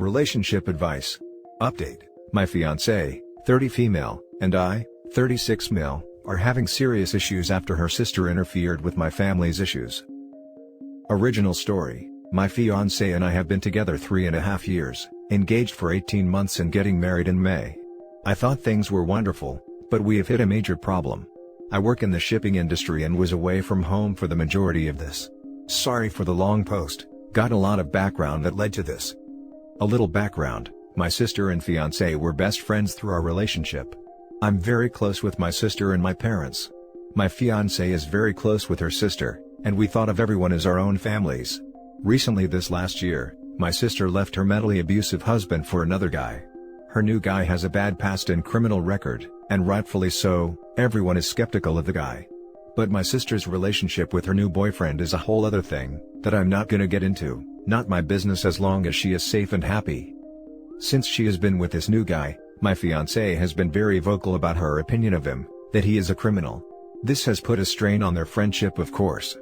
Relationship advice. Update. My fiancée, 30 female, and I, 36 male, are having serious issues after her sister interfered with my family's issues. Original story. My fiancée and I have been together 3.5 years, engaged for 18 months and getting married in May. I thought things were wonderful, but we have hit a major problem. I work in the shipping industry and was away from home for the majority of this. Sorry for the long post, got a lot of background that led to this. A little background, my sister and fiancé were best friends through our relationship. I'm very close with my sister and my parents. My fiancé is very close with her sister, and we thought of everyone as our own families. Recently this last year, my sister left her mentally abusive husband for another guy. Her new guy has a bad past and criminal record, and rightfully so, everyone is skeptical of the guy. But my sister's relationship with her new boyfriend is a whole other thing, that I'm not gonna get into, not my business as long as she is safe and happy. Since she has been with this new guy, my fiancé has been very vocal about her opinion of him, that he is a criminal. This has put a strain on their friendship, of course.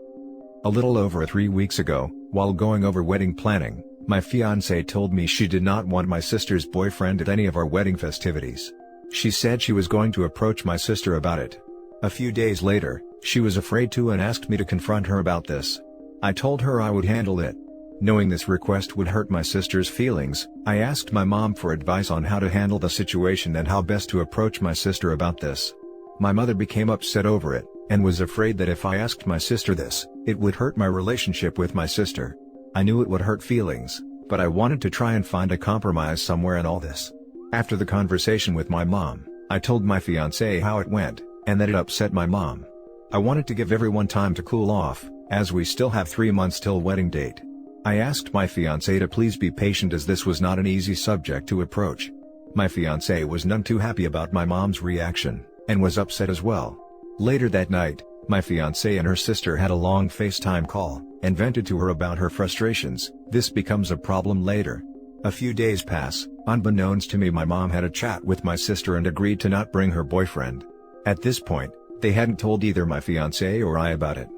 A little over 3 weeks ago, while going over wedding planning, my fiancé told me she did not want my sister's boyfriend at any of our wedding festivities. She said she was going to approach my sister about it. A few days later, she was afraid to and asked me to confront her about this. I told her I would handle it. Knowing this request would hurt my sister's feelings, I asked my mom for advice on how to handle the situation and how best to approach my sister about this. My mother became upset over it, and was afraid that if I asked my sister this, it would hurt my relationship with my sister. I knew it would hurt feelings, but I wanted to try and find a compromise somewhere in all this. After the conversation with my mom, I told my fiancé how it went, and that it upset my mom. I wanted to give everyone time to cool off, as we still have 3 months till wedding date. I asked my fiancé to please be patient as this was not an easy subject to approach. My fiancé was none too happy about my mom's reaction, and was upset as well. Later that night, my fiancé and her sister had a long FaceTime call, and vented to her about her frustrations. This becomes a problem later. A few days pass, unbeknownst to me my mom had a chat with my sister and agreed to not bring her boyfriend. At this point, they hadn't told either my fiancé or I about it.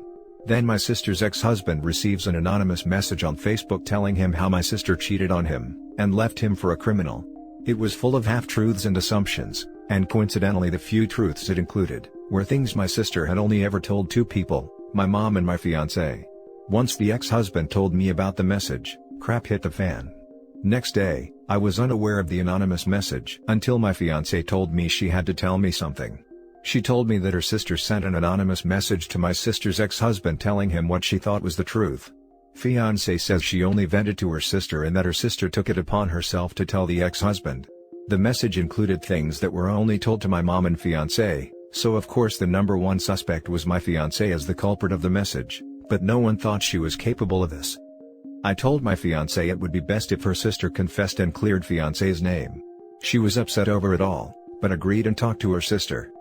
Then my sister's ex-husband receives an anonymous message on Facebook telling him how my sister cheated on him, and left him for a criminal. It was full of half-truths and assumptions, and coincidentally the few truths it included, were things my sister had only ever told 2 people, my mom and my fiancé. Once the ex-husband told me about the message, crap hit the fan. Next day, I was unaware of the anonymous message until my fiancé told me she had to tell me something. She told me that her sister sent an anonymous message to my sister's ex-husband telling him what she thought was the truth. Fiancé says she only vented to her sister and that her sister took it upon herself to tell the ex-husband. The message included things that were only told to my mom and fiancé, so of course the number one suspect was my fiancé as the culprit of the message, but no one thought she was capable of this. I told my fiancé it would be best if her sister confessed and cleared fiancé's name. She was upset over it all, but agreed and talked to her sister.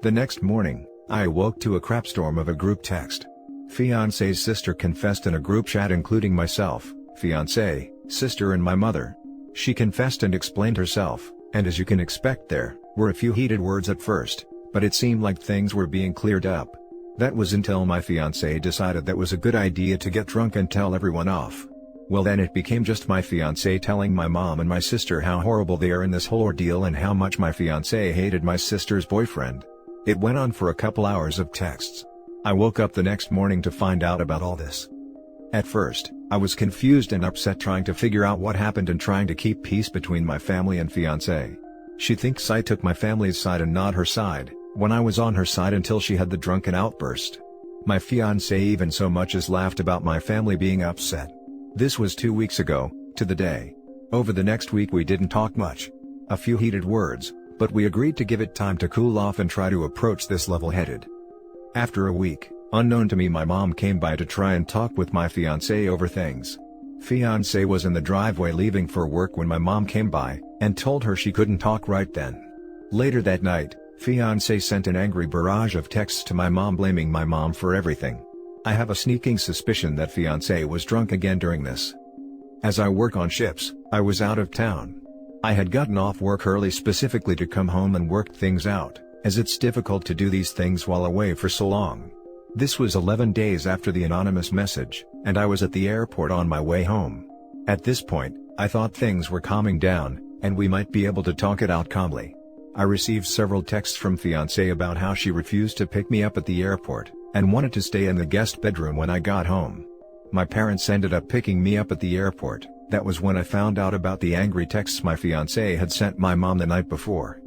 The next morning, I awoke to a crapstorm of a group text. Fiancé's sister confessed in a group chat including myself, fiancé, sister and my mother. She confessed and explained herself, and as you can expect there were a few heated words at first, but it seemed like things were being cleared up. That was until my fiancé decided that was a good idea to get drunk and tell everyone off. Well then it became just my fiancé telling my mom and my sister how horrible they are in this whole ordeal and how much my fiancé hated my sister's boyfriend. It went on for a couple hours of texts. I woke up the next morning to find out about all this. At first, I was confused and upset trying to figure out what happened and trying to keep peace between my family and fiancé. She thinks I took my family's side and not her side, when I was on her side until she had the drunken outburst. My fiancé even so much as laughed about my family being upset. This was 2 weeks ago, to the day. Over the next week we didn't talk much. A few heated words, but we agreed to give it time to cool off and try to approach this level-headed. After a week, unknown to me my mom came by to try and talk with my fiancé over things. Fiancé was in the driveway leaving for work when my mom came by, and told her she couldn't talk right then. Later that night, fiancé sent an angry barrage of texts to my mom blaming my mom for everything. I have a sneaking suspicion that fiancé was drunk again during this. As I work on ships, I was out of town. I had gotten off work early specifically to come home and work things out, as it's difficult to do these things while away for so long. This was 11 days after the anonymous message, and I was at the airport on my way home. At this point, I thought things were calming down, and we might be able to talk it out calmly. I received several texts from Fiancée about how she refused to pick me up at the airport, and wanted to stay in the guest bedroom when I got home. My parents ended up picking me up at the airport. That was when I found out about the angry texts my fiancé had sent my mom the night before.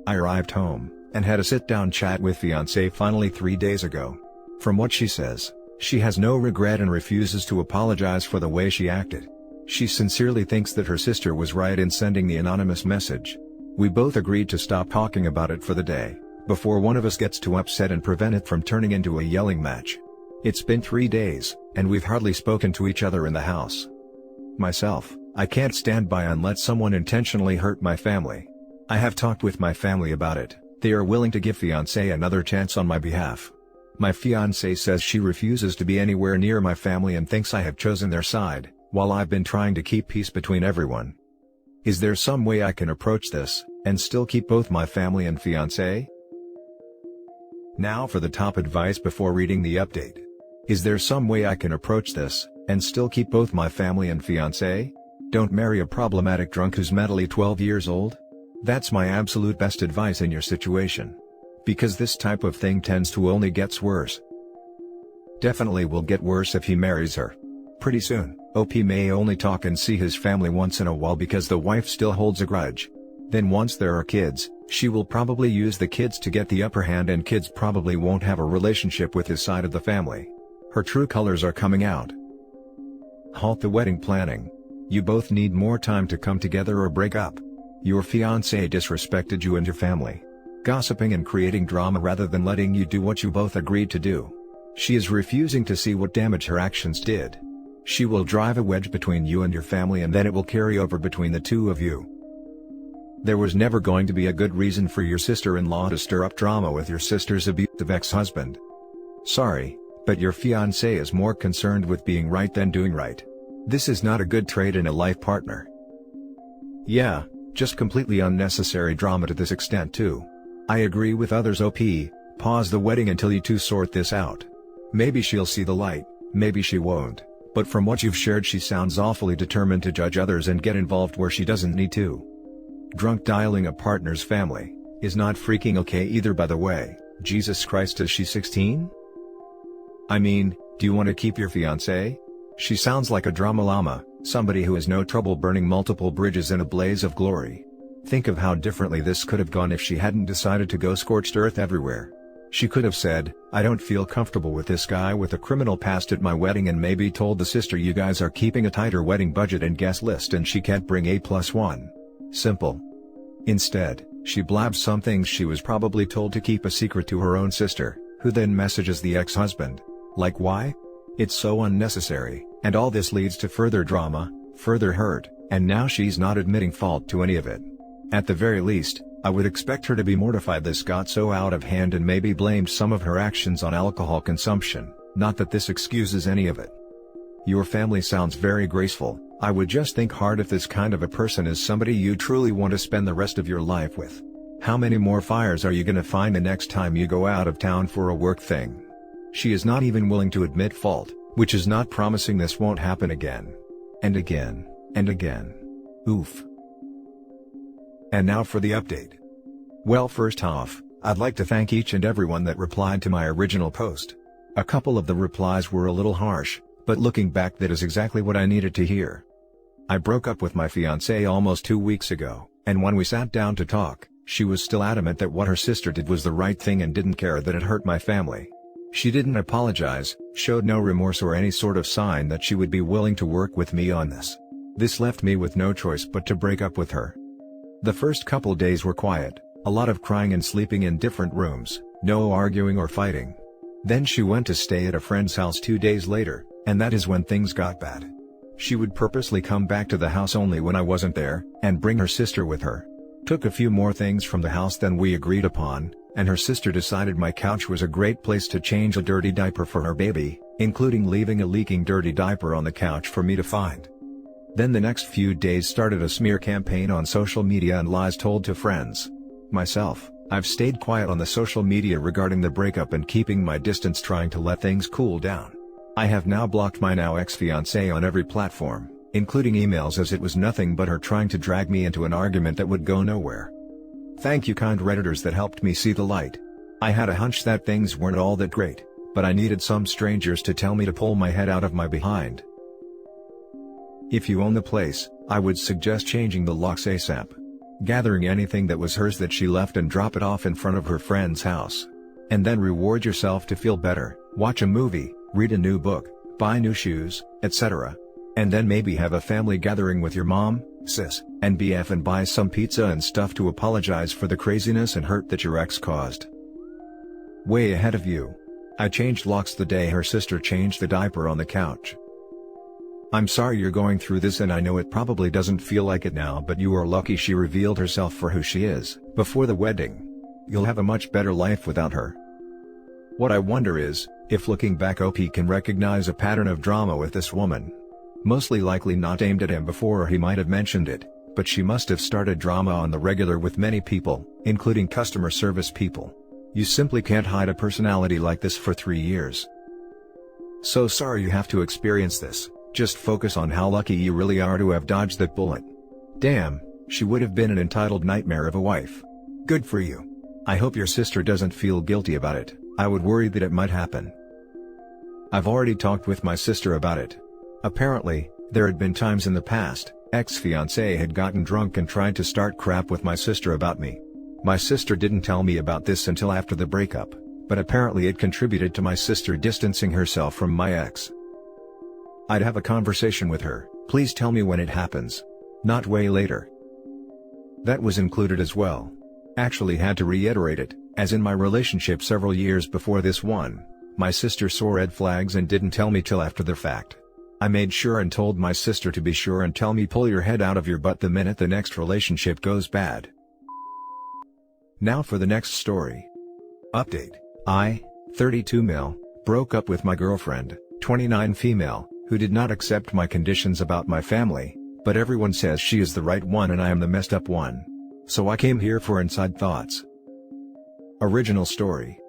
I arrived home, and had a sit-down chat with Fiancée finally 3 days ago. From what she says, she has no regret and refuses to apologize for the way she acted. She sincerely thinks that her sister was right in sending the anonymous message. We both agreed to stop talking about it for the day, before one of us gets too upset and prevent it from turning into a yelling match. It's been 3 days, and we've hardly spoken to each other in the house. Myself, I can't stand by and let someone intentionally hurt my family. I have talked with my family about it. They are willing to give Fiancée another chance on my behalf. My fiancée says she refuses to be anywhere near my family and thinks I have chosen their side, while I've been trying to keep peace between everyone. Is there some way I can approach this, and still keep both my family and fiancé? Now for the top advice before reading the update. Is there some way I can approach this, and still keep both my family and fiancé? Don't marry a problematic drunk who's mentally 12 years old. That's my absolute best advice in your situation. Because this type of thing tends to only gets worse. Definitely will get worse if he marries her. Pretty soon, OP may only talk and see his family once in a while because the wife still holds a grudge. Then once there are kids, she will probably use the kids to get the upper hand and kids probably won't have a relationship with his side of the family. Her true colors are coming out. Halt the wedding planning. You both need more time to come together or break up. Your fiancé disrespected you and your family. Gossiping and creating drama rather than letting you do what you both agreed to do. She is refusing to see what damage her actions did. She will drive a wedge between you and your family and then it will carry over between the two of you. There was never going to be a good reason for your sister-in-law to stir up drama with your sister's abusive ex-husband. Sorry, but your fiancé is more concerned with being right than doing right. This is not a good trait in a life partner. Yeah, just completely unnecessary drama to this extent too. I agree with others. OP, pause the wedding until you two sort this out. Maybe she'll see the light, maybe she won't, but from what you've shared she sounds awfully determined to judge others and get involved where she doesn't need to. Drunk dialing a partner's family is not freaking okay either, by the way. Jesus Christ, is she 16? I mean, do you want to keep your fiancé? She sounds like a drama llama, somebody who has no trouble burning multiple bridges in a blaze of glory. Think of how differently this could have gone if she hadn't decided to go scorched earth everywhere. She could have said, I don't feel comfortable with this guy with a criminal past at my wedding, and maybe told the sister you guys are keeping a tighter wedding budget and guest list and she can't bring A+1. Simple. Instead, she blabs some things she was probably told to keep a secret to her own sister, who then messages the ex-husband. Like why? It's so unnecessary, and all this leads to further drama, further hurt, and now she's not admitting fault to any of it. At the very least, I would expect her to be mortified this got so out of hand and maybe blamed some of her actions on alcohol consumption, not that this excuses any of it. Your family sounds very graceful. I would just think hard if this kind of a person is somebody you truly want to spend the rest of your life with. How many more fires are you gonna find the next time you go out of town for a work thing? She is not even willing to admit fault, which is not promising this won't happen again. And again, and again. Oof. And now for the update. Well, first off, I'd like to thank each and everyone that replied to my original post. A couple of the replies were a little harsh, but looking back that is exactly what I needed to hear. I broke up with my fiancé almost 2 weeks ago, and when we sat down to talk, she was still adamant that what her sister did was the right thing and didn't care that it hurt my family. She didn't apologize, showed no remorse or any sort of sign that she would be willing to work with me on this. This left me with no choice but to break up with her. The first couple days were quiet, a lot of crying and sleeping in different rooms, no arguing or fighting. Then she went to stay at a friend's house 2 days later, and that is when things got bad. She would purposely come back to the house only when I wasn't there, and bring her sister with her. Took a few more things from the house than we agreed upon, and her sister decided my couch was a great place to change a dirty diaper for her baby, including leaving a leaking dirty diaper on the couch for me to find. Then the next few days started a smear campaign on social media and lies told to friends. Myself, I've stayed quiet on the social media regarding the breakup and keeping my distance, trying to let things cool down. I have now blocked my now ex-fiancé on every platform, including emails, as it was nothing but her trying to drag me into an argument that would go nowhere. Thank you, kind Redditors that helped me see the light. I had a hunch that things weren't all that great, but I needed some strangers to tell me to pull my head out of my behind. If you own the place, I would suggest changing the locks ASAP. Gathering anything that was hers that she left and drop it off in front of her friend's house. And then reward yourself to feel better, watch a movie, read a new book, buy new shoes, etc. And then maybe have a family gathering with your mom, sis, and BF and buy some pizza and stuff to apologize for the craziness and hurt that your ex caused. Way ahead of you. I changed locks the day her sister changed the diaper on the couch. I'm sorry you're going through this, and I know it probably doesn't feel like it now, but you are lucky she revealed herself for who she is before the wedding. You'll have a much better life without her. What I wonder is, if looking back OP can recognize a pattern of drama with this woman. Mostly likely not aimed at him before, or he might have mentioned it, but she must have started drama on the regular with many people, including customer service people. You simply can't hide a personality like this for 3 years. So sorry you have to experience this, just focus on how lucky you really are to have dodged that bullet. Damn, she would have been an entitled nightmare of a wife. Good for you. I hope your sister doesn't feel guilty about it. I would worry that it might happen. I've already talked with my sister about it. Apparently, there had been times in the past, ex-fiancé had gotten drunk and tried to start crap with my sister about me. My sister didn't tell me about this until after the breakup, but apparently it contributed to my sister distancing herself from my ex. I'd have a conversation with her, please tell me when it happens. Not way later. That was included as well. Actually had to reiterate it, as in my relationship several years before this one, my sister saw red flags and didn't tell me till after the fact. I made sure and told my sister to be sure and tell me pull your head out of your butt the minute the next relationship goes bad. Now for the next story. Update. I, 32 male, broke up with my girlfriend, 29 female, who did not accept my conditions about my family, but everyone says she is the right one and I am the messed up one. So I came here for inside thoughts. Original story.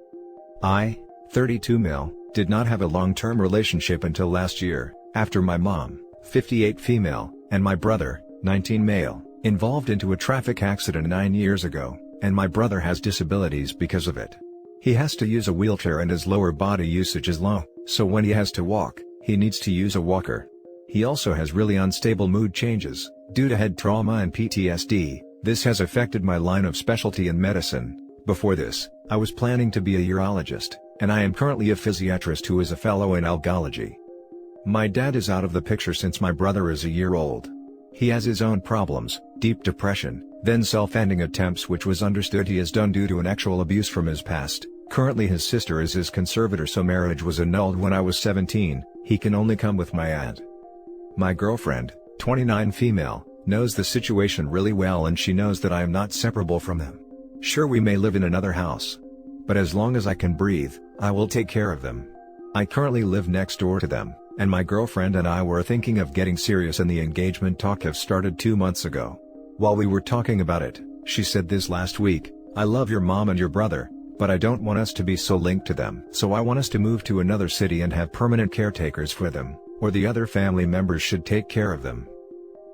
I, 32 male, did not have a long-term relationship until last year, after my mom, 58 female, and my brother, 19 male, involved into a traffic accident 9 years ago, and my brother has disabilities because of it. He has to use a wheelchair and his lower body usage is low, so when he has to walk, he needs to use a walker. He also has really unstable mood changes, due to head trauma and PTSD. This has affected my line of specialty in medicine. Before this, I was planning to be a urologist, and I am currently a physiatrist who is a fellow in algology. My dad is out of the picture since my brother is a year old. He has his own problems, deep depression, then self-ending attempts, which was understood he has done due to an actual abuse from his past. Currently his sister is his conservator, so marriage was annulled when I was 17, he can only come with my aunt. My girlfriend, 29 female, knows the situation really well and she knows that I am not separable from them. Sure, we may live in another house. But as long as I can breathe, I will take care of them. I currently live next door to them, and my girlfriend and I were thinking of getting serious, and the engagement talk have started 2 months ago. While we were talking about it, she said this last week, I love your mom and your brother, but I don't want us to be so linked to them. So I want us to move to another city and have permanent caretakers for them, or the other family members should take care of them.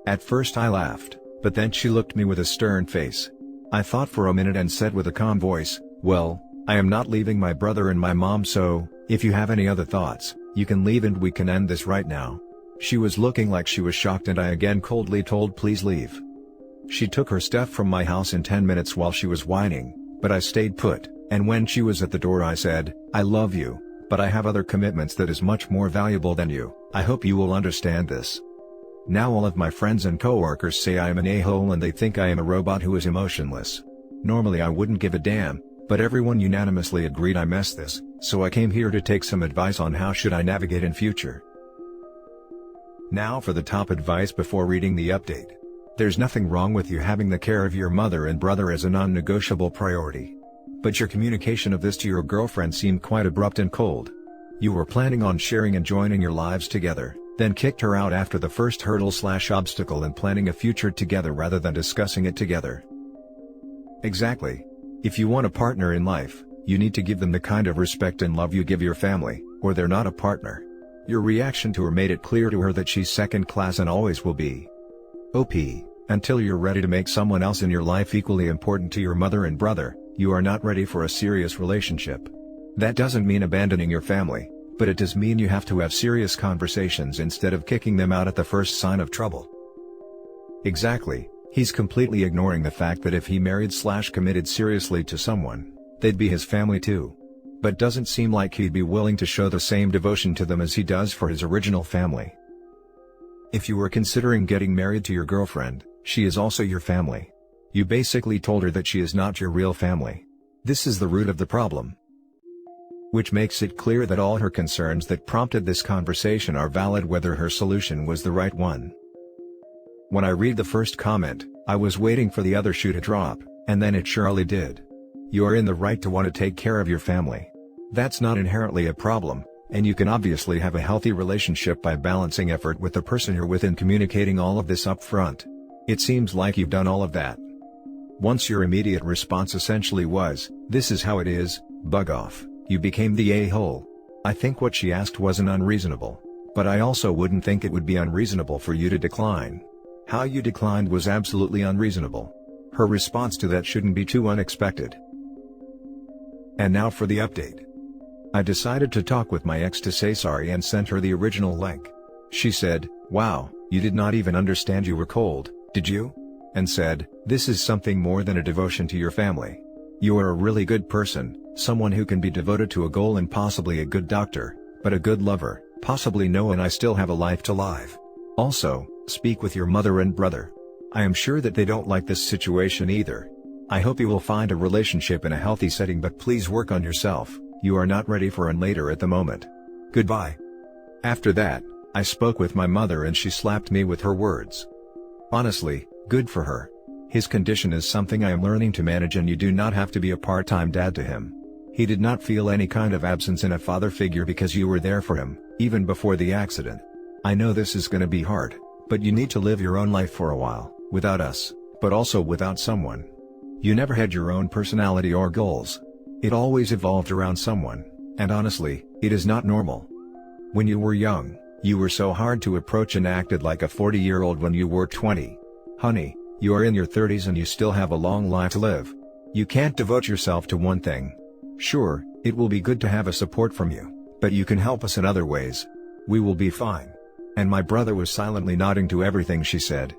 At first I laughed, but then she looked at me with a stern face. I thought for a minute and said with a calm voice, well, I am not leaving my brother and my mom, so, if you have any other thoughts, you can leave and we can end this right now. She was looking like she was shocked and I again coldly told please leave. She took her stuff from my house in 10 minutes while she was whining, but I stayed put, and when she was at the door I said, I love you, but I have other commitments that is much more valuable than you. I hope you will understand this. Now all of my friends and coworkers say I am an a-hole and they think I am a robot who is emotionless. Normally I wouldn't give a damn, but everyone unanimously agreed I messed this, so I came here to take some advice on how should I navigate in future. Now for the top advice before reading the update. There's nothing wrong with you having the care of your mother and brother as a non-negotiable priority. But your communication of this to your girlfriend seemed quite abrupt and cold. You were planning on sharing and joining your lives together, then kicked her out after the first hurdle/obstacle and planning a future together rather than discussing it together. Exactly. If you want a partner in life, you need to give them the kind of respect and love you give your family, or they're not a partner. Your reaction to her made it clear to her that she's second class and always will be. OP, until you're ready to make someone else in your life equally important to your mother and brother, you are not ready for a serious relationship. That doesn't mean abandoning your family, but it does mean you have to have serious conversations instead of kicking them out at the first sign of trouble. Exactly, he's completely ignoring the fact that if he married/committed seriously to someone, they'd be his family too. But doesn't seem like he'd be willing to show the same devotion to them as he does for his original family. If you were considering getting married to your girlfriend, she is also your family. You basically told her that she is not your real family. This is the root of the problem. Which makes it clear that all her concerns that prompted this conversation are valid whether her solution was the right one. When I read the first comment, I was waiting for the other shoe to drop, and then it surely did. You are in the right to want to take care of your family. That's not inherently a problem, and you can obviously have a healthy relationship by balancing effort with the person you're with and communicating all of this up front. It seems like you've done all of that. Once your immediate response essentially was, "This is how it is, bug off," you became the a-hole. I think what she asked wasn't unreasonable, but I also wouldn't think it would be unreasonable for you to decline. How you declined was absolutely unreasonable. Her response to that shouldn't be too unexpected. And now for the update. I decided to talk with my ex to say sorry and sent her the original link. She said, "Wow, you did not even understand you were cold, did you?" And said, "This is something more than a devotion to your family. You are a really good person, someone who can be devoted to a goal and possibly a good doctor, but a good lover, possibly no, and I still have a life to live. Also, speak with your mother and brother. I am sure that they don't like this situation either. I hope you will find a relationship in a healthy setting, but please work on yourself. You are not ready for an later at the moment. Goodbye." After that, I spoke with my mother and she slapped me with her words. Honestly, good for her. His condition is something I am learning to manage, and you do not have to be a part-time dad to him. He did not feel any kind of absence in a father figure because you were there for him, even before the accident. I know this is gonna be hard, but you need to live your own life for a while, without us, but also without someone. You never had your own personality or goals. It always evolved around someone, and honestly, it is not normal. When you were young, you were so hard to approach and acted like a 40-year-old when you were 20. Honey, you are in your 30s and you still have a long life to live. You can't devote yourself to one thing. Sure, it will be good to have a support from you, but you can help us in other ways. We will be fine. And my brother was silently nodding to everything she said.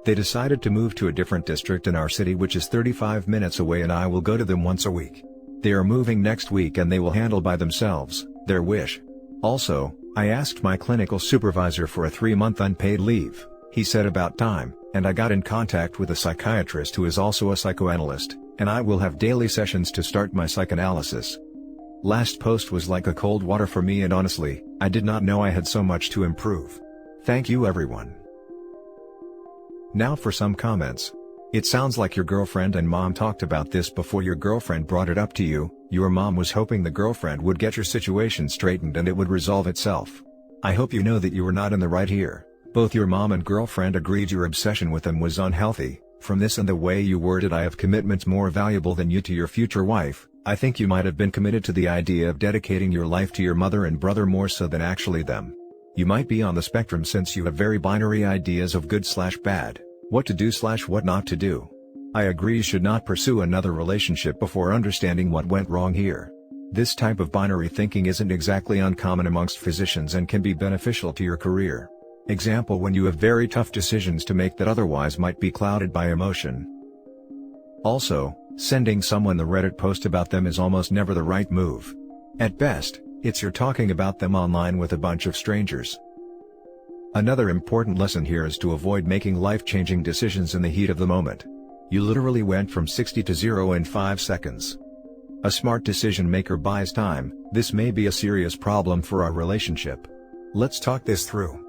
They decided to move to a different district in our city, which is 35 minutes away, and I will go to them once a week. They are moving next week and they will handle by themselves, their wish. Also, I asked my clinical supervisor for a 3-month unpaid leave. He said about time, and I got in contact with a psychiatrist who is also a psychoanalyst, and I will have daily sessions to start my psychoanalysis. Last post was like a cold water for me, and honestly, I did not know I had so much to improve. Thank you everyone. Now for some comments. It sounds like your girlfriend and mom talked about this before your girlfriend brought it up to you. Your mom was hoping the girlfriend would get your situation straightened and it would resolve itself. I hope you know that you were not in the right here. Both your mom and girlfriend agreed your obsession with them was unhealthy. From this and the way you worded, "I have commitments more valuable than you to your future wife," I think you might have been committed to the idea of dedicating your life to your mother and brother more so than actually them. You might be on the spectrum since you have very binary ideas of good/bad. What to do/what not to do. I agree you should not pursue another relationship before understanding what went wrong here. This type of binary thinking isn't exactly uncommon amongst physicians and can be beneficial to your career. Example, when you have very tough decisions to make that otherwise might be clouded by emotion. Also, sending someone the Reddit post about them is almost never the right move. At best, it's you're talking about them online with a bunch of strangers. Another important lesson here is to avoid making life-changing decisions in the heat of the moment. You literally went from 60 to 0 in 5 seconds. A smart decision maker buys time. This may be a serious problem for our relationship. Let's talk this through.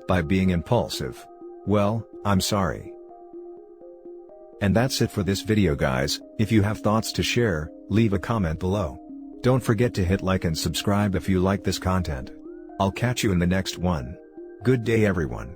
By being impulsive. Well, I'm sorry. And that's it for this video, guys. If you have thoughts to share, leave a comment below. Don't forget to hit like and subscribe if you like this content. I'll catch you in the next one. Good day everyone.